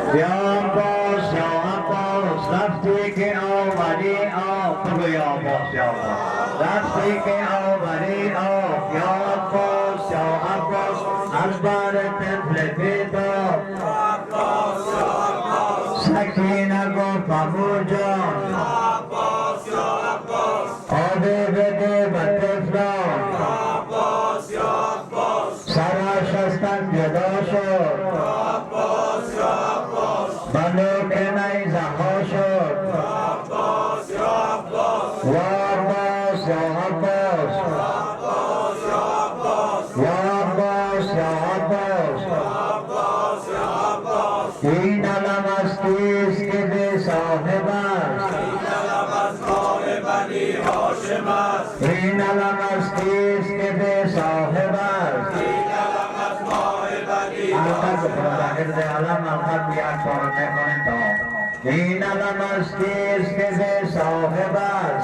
Your boss, your boss, let's take it already off. Your boss, your boss, let's take it already off. Your boss, husband and flip it off. Sakina go pamuja. Ode bede bate flow. Sara shastan yadosho. Balo kenai zahosho. Wabos, wabos. Wabos, wabos. Ina lamastis ke de sahebas. Ina lamastis ke de sahebas. Alkan keberadaan de alam alkan biar sorne konento. Ina lamastis ke de sahebas.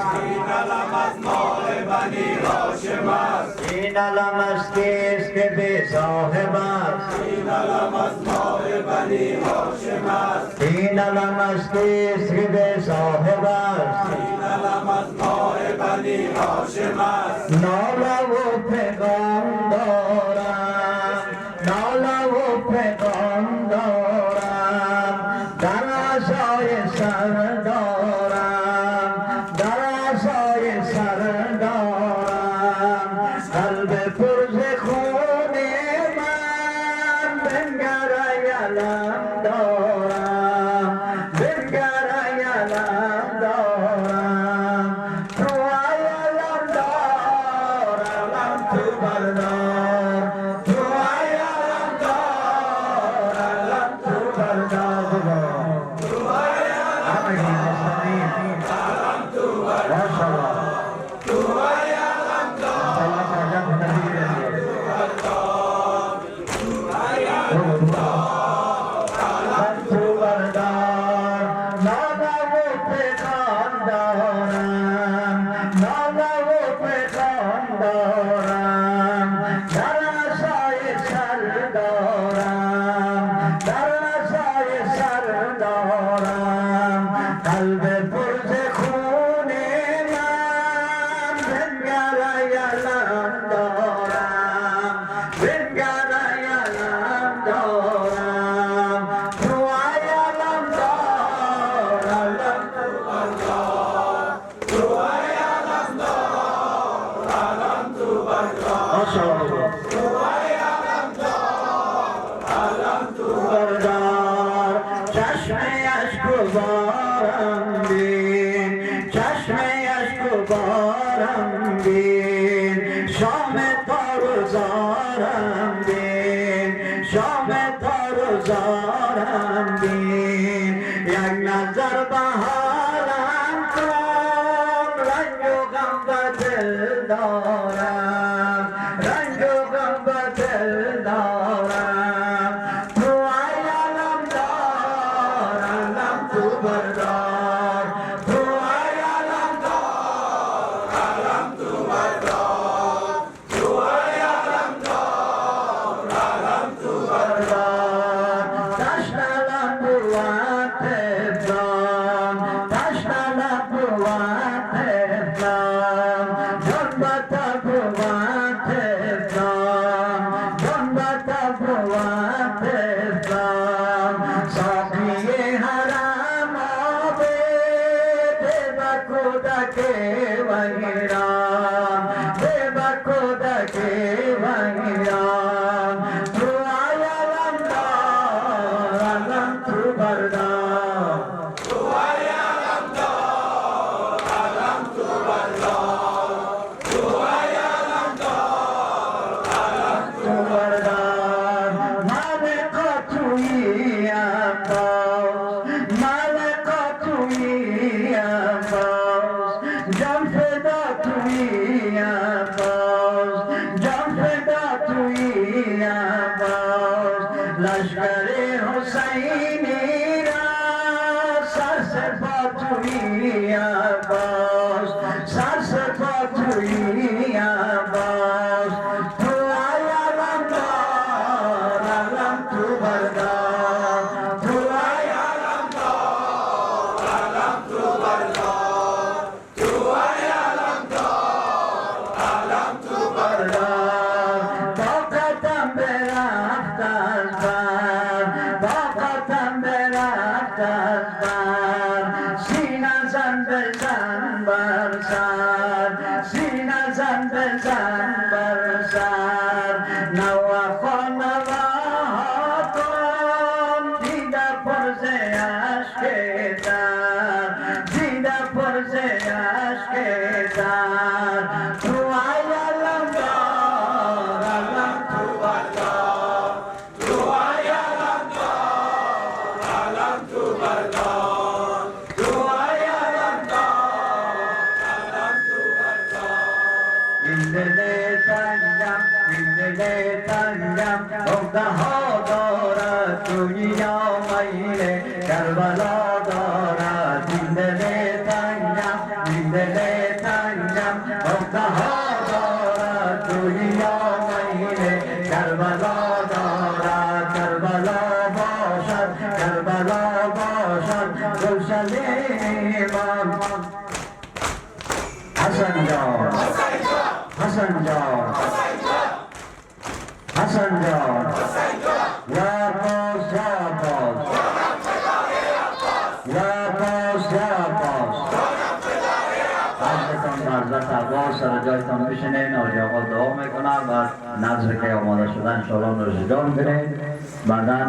Ina lamastis ke de sahebas. Ina lamastis ke de sahebas. Nola upe gondora, nola upe gondora, dara soye sardora, dara soye sardora, kalbe purze khune man, bengara yalam dora, bengara yalam dora. مقتها دارد دنیا میله کربلا دارد این دل تنگم این دل تنگم مقتها دارد دنیا میله کربلا دارد کربلا باشد کربلا باشد گلشنیمان حسن جان حسن جان حسن جان یا باز یا باز یا باز یا باز حضرتان حضرت عباس سر جایتان بشینین آجی آقا دعا میکنم و نظر که آماده شده انشاءالله نوشیدان برین بعدا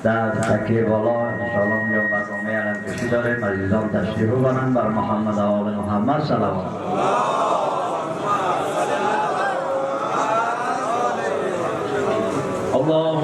در تکیه بالا انشاءالله اونجا مقامی علم کشی داریم عزیزان تشریف ببرن بر محمد و آل محمد صلوات الله